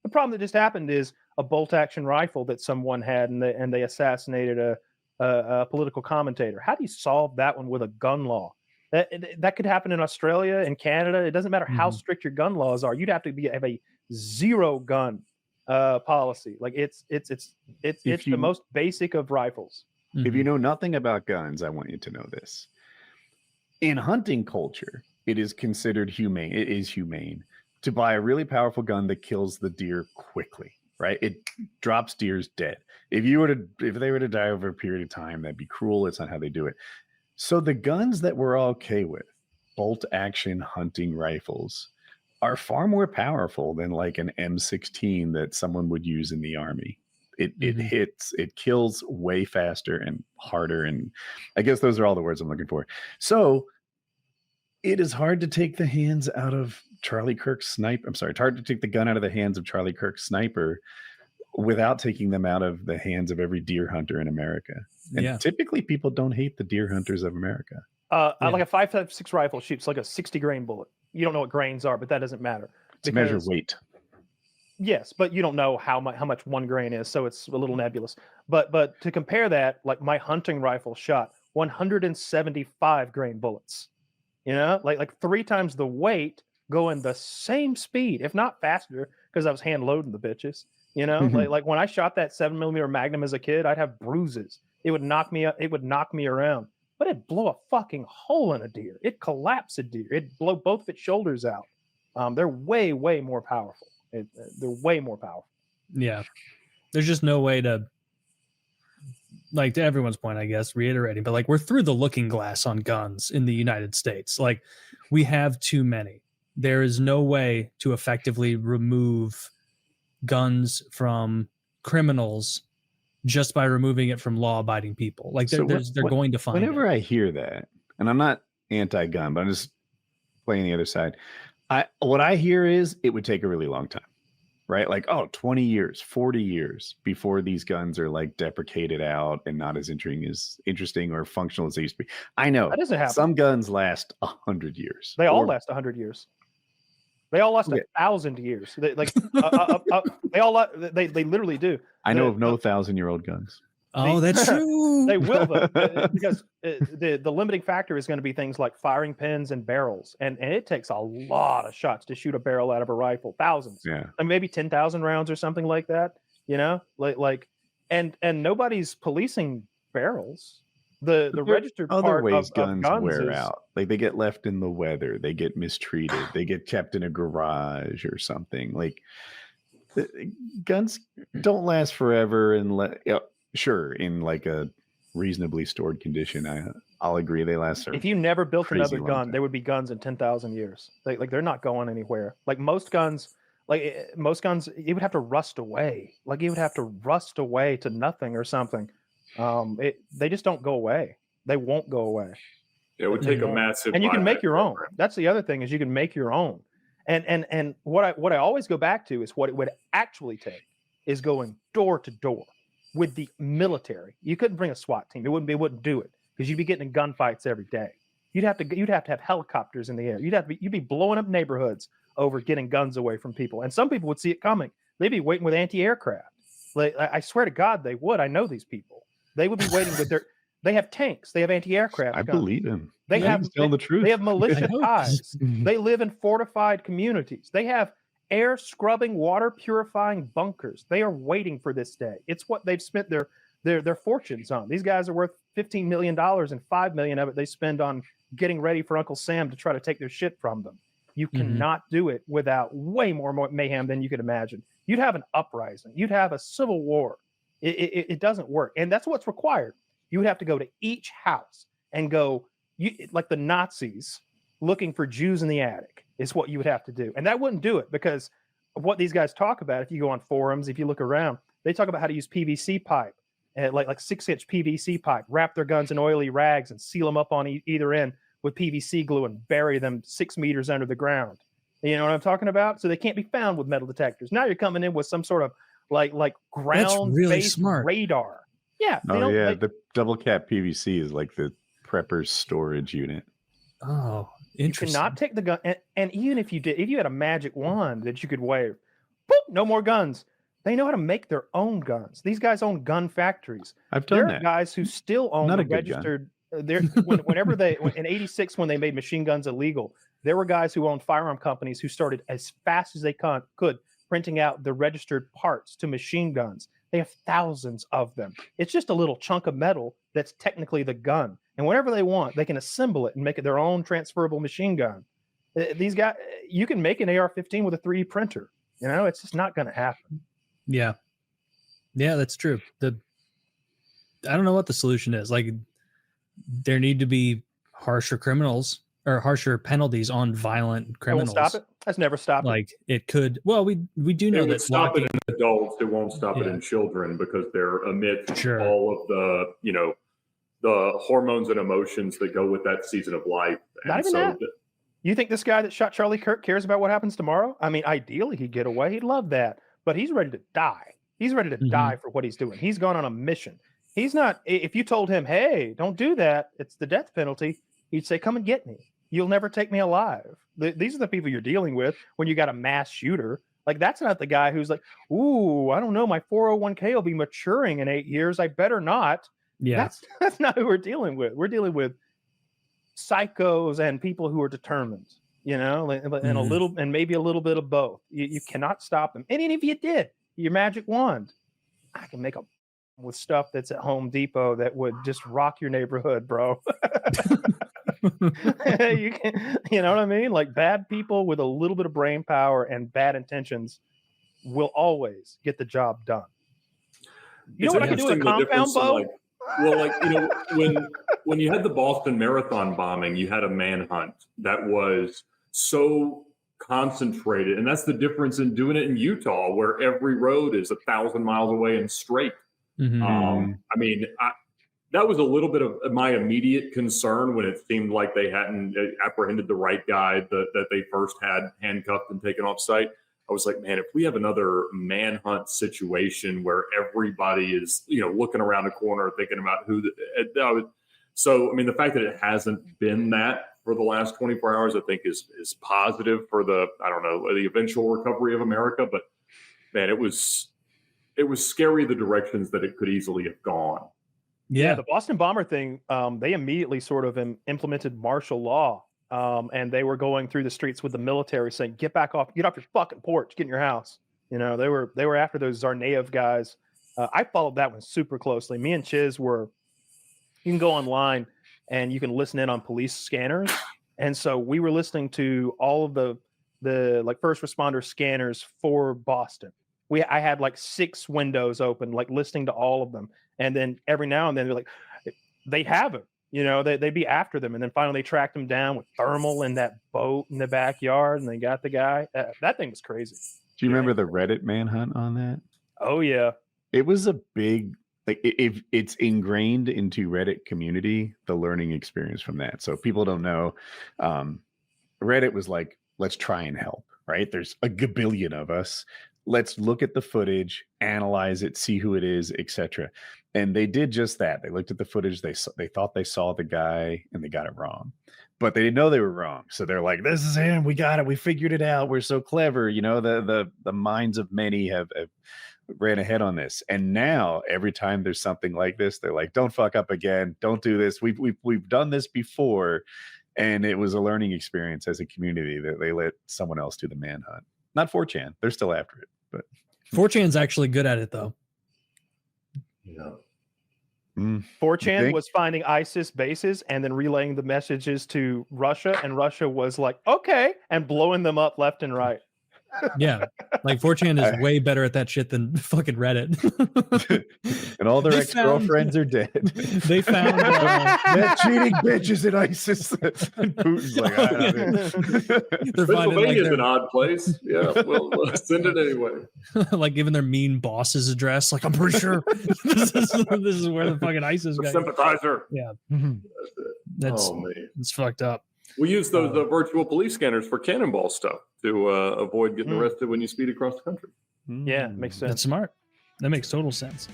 The problem that just happened is a bolt-action rifle that someone had, and they assassinated a political commentator. How do you solve that one with a gun law? That could happen in Australia and Canada. It doesn't matter how strict your gun laws are. You'd have to have a zero gun policy. Like it's the most basic of rifles. If you know nothing about guns, I want you to know this. In hunting culture, it is considered humane. It is humane to buy a really powerful gun that kills the deer quickly, right? It drops deers dead. If they were to die over a period of time, that'd be cruel. It's not how they do it. So the guns that we're okay with, bolt action hunting rifles, are far more powerful than like an M16 that someone would use in the army. It kills way faster and harder. And I guess those are all the words I'm looking for. So it is hard to take the hands out of Charlie Kirk's sniper. I'm sorry, it's hard to take the gun out of the hands of Charlie Kirk's sniper without taking them out of the hands of every deer hunter in America. And typically people don't hate the deer hunters of America. Like a 5.56 rifle shoots like a 60 grain bullet. You don't know what grains are, but that doesn't matter. To measure weight. Yes, but you don't know how much 1 grain is, so it's a little nebulous. But to compare that, like my hunting rifle shot 175 grain bullets. You know, like 3 times the weight, going the same speed, if not faster, because I was hand loading the bitches. You know, like when I shot that 7mm Magnum as a kid, I'd have bruises. It would knock me up. It would knock me around. But it'd blow a fucking hole in a deer. It'd collapse a deer. It'd blow both of its shoulders out. They're way, way more powerful. They're way more powerful. Yeah. There's just no way to, like, to everyone's point, I guess, reiterating, but like we're through the looking glass on guns in the United States. Like we have too many. There is no way to effectively remove guns from criminals just by removing it from law-abiding people. Like they're going to find whenever it. I hear that, and I'm not anti-gun, but I'm just playing the other side. What I hear is it would take a really long time, right? Like, 20 years, 40 years before these guns are like deprecated out and not as interesting or functional as they used to be. I know that doesn't happen. Some guns last 100 years. They all last 100 years. They all last 1,000 years. They literally do. I know of no 1,000-year-old guns. Oh, that's true. They will, though, because the limiting factor is going to be things like firing pins and barrels, and it takes a lot of shots to shoot a barrel out of a rifle, thousands, and maybe 10,000 rounds or something like that. You know, and nobody's policing barrels. The registered other part ways of guns wear is, out. Like they get left in the weather, they get mistreated, they get kept in a garage or something. Like guns don't last forever, and sure, in like a reasonably stored condition, I'll agree they last. If you never built another gun, there would be guns in 10,000 years. Like they're not going anywhere. Like most guns, it would have to rust away. Like it would have to rust away to nothing or something. They just don't go away. They won't go away. It would take a massive, and you can make your own. That's the other thing, is you can make your own. And what I always go back to is what it would actually take is going door to door with the military. You couldn't bring a SWAT team. It wouldn't do it, because you'd be getting in gunfights every day. You'd have to have helicopters in the air. You'd be blowing up neighborhoods over getting guns away from people. And some people would see it coming. They'd be waiting with anti-aircraft. Like I swear to God, they would. I know these people. They would be waiting with they have tanks. They have anti-aircraft guns. I believe him. They tell the truth. They have militia ties. They live in fortified communities. They have air scrubbing, water purifying bunkers. They are waiting for this day. It's what they've spent their fortunes on. These guys are worth $15 million, and $5 million of it they spend on getting ready for Uncle Sam to try to take their shit from them. You cannot do it without way more mayhem than you could imagine. You'd have an uprising. You'd have a civil war. It doesn't work. And that's what's required. You would have to go to each house and go, like the Nazis looking for Jews in the attic is what you would have to do. And that wouldn't do it, because of what these guys talk about. If you go on forums, if you look around, they talk about how to use PVC pipe, like 6-inch PVC pipe, wrap their guns in oily rags and seal them up on either end with PVC glue and bury them 6 meters under the ground. You know what I'm talking about? So they can't be found with metal detectors. Now you're coming in with some sort of like ground-based radar. Yeah. The double cap PVC is like the prepper's storage unit. Oh, interesting. You cannot take the gun, and even if you had a magic wand that you could wave, Boop, no more guns. They know how to make their own guns. These guys own gun factories. I've There done are that. guys who still own Not the a good gun. registered. In '86, when they made machine guns illegal, there were guys who owned firearm companies who started as fast as they could printing out the registered parts to machine guns. They have thousands of them. It's just a little chunk of metal that's technically the gun. And whenever they want, they can assemble it and make it their own transferable machine gun. These guys, you can make an AR-15 with a 3D printer. You know, it's just not going to happen. Yeah, that's true. I don't know what the solution is. Like, there need to be harsher criminals or harsher penalties on violent criminals. It won't stop it. That's never stopped it. Like, it could. Well, we do know It that would stop locking, it in adults. It won't stop it in children because they're amidst Sure. all of the, the hormones and emotions that go with that season of life. Not even that. You think this guy that shot Charlie Kirk cares about what happens tomorrow? I mean, ideally he'd get away. He'd love that. But he's ready to die. He's ready to die for what he's doing. He's gone on a mission. He's not, if you told him, hey, don't do that, it's the death penalty, he'd say, come and get me. You'll never take me alive. These are the people you're dealing with when you got a mass shooter. Like, that's not the guy who's like, ooh, I don't know, my 401k will be maturing in 8 years. I better not. Yeah. That's not who we're dealing with. We're dealing with psychos and people who are determined, and a little, and maybe a little bit of both. You cannot stop them. And if you did, your magic wand, I can make a with stuff that's at Home Depot that would just rock your neighborhood, bro. You know what I mean? Like, bad people with a little bit of brain power and bad intentions will always get the job done. You know what I can do with a compound bow? When you had the Boston Marathon bombing, you had a manhunt that was so concentrated, and that's the difference in doing it in Utah, where every road is 1,000 miles away and straight. That was a little bit of my immediate concern when it seemed like they hadn't apprehended the right guy that they first had handcuffed and taken off site. I was like, man, if we have another manhunt situation where everybody is, looking around the corner thinking about the fact that it hasn't been that for the last 24 hours, I think is positive for the eventual recovery of America. But man, it was scary the directions that it could easily have gone. Yeah, the Boston bomber thing, they immediately sort of implemented martial law. And they were going through the streets with the military saying, get off your fucking porch, get in your house. They were after those Tsarnaev guys. I followed that one super closely. Me and Chiz you can go online and you can listen in on police scanners. And so we were listening to all of the like first responder scanners for Boston. I had like 6 windows open, like listening to all of them. And then every now and then they're like, they have him. They'd be after them. And then finally they tracked him down with thermal in that boat in the backyard. And they got the guy. That thing was crazy. Do you remember the Reddit manhunt on that? Oh, yeah. It was a big, if it's ingrained into Reddit community, the learning experience from that. So people don't know. Reddit was like, let's try and help, right? There's a gabillion of us. Let's look at the footage, analyze it, see who it is, etc. And they did just that. They looked at the footage. They thought they saw the guy, and they got it wrong. But they didn't know they were wrong. So they're like, "This is him. We got it. We figured it out. We're so clever." The minds of many have ran ahead on this. And now every time there's something like this, they're like, "Don't fuck up again. Don't do this. We've done this before." And it was a learning experience as a community that they let someone else do the manhunt. Not 4chan. They're still after it. But 4chan's actually good at it, though. Yeah. 4chan was finding ISIS bases and then relaying the messages to Russia, and Russia was like, okay, and blowing them up left and right. Yeah, like 4chan is way better at that shit than fucking Reddit. And all their ex-girlfriends are dead. They found that cheating bitch is in ISIS. And Putin's like, Pennsylvania's an odd place. Yeah, well, send it anyway. Like giving their mean boss's address. Like, I'm pretty sure this is where the fucking ISIS guy. Sympathizer. Yeah, that's it's fucked up. We use those virtual police scanners for cannonball stuff to avoid getting arrested when you speed across the country. Yeah, makes sense. That's smart. That makes total sense.